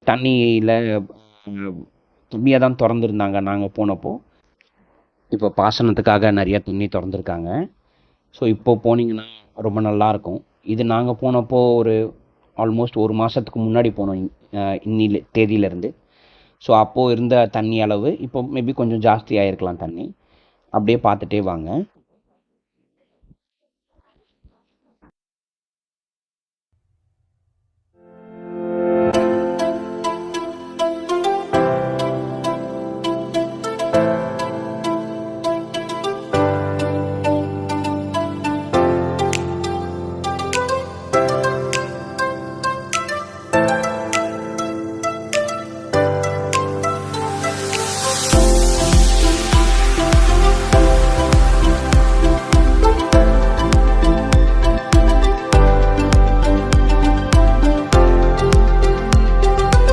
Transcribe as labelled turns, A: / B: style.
A: தண்ணியில் கம்மியாக தான் திறந்துருந்தாங்க நாங்கள் போனப்போ. இப்போ பாசனத்துக்காக நிறையா தண்ணி திறந்துருக்காங்க. ஸோ இப்போ போனீங்கன்னா ரொம்ப நல்லாயிருக்கும். இது நாங்கள் போனப்போ ஒரு ஆல்மோஸ்ட் ஒரு மாதத்துக்கு முன்னாடி போனோம், இன்னில தேதியிலேருந்து. ஸோ அப்போது இருந்த தண்ணி அளவு இப்போ மேபி கொஞ்சம் ஜாஸ்தி ஆகிருக்கலாம் தண்ணி. அப்படியே பார்த்துட்டே வாங்க.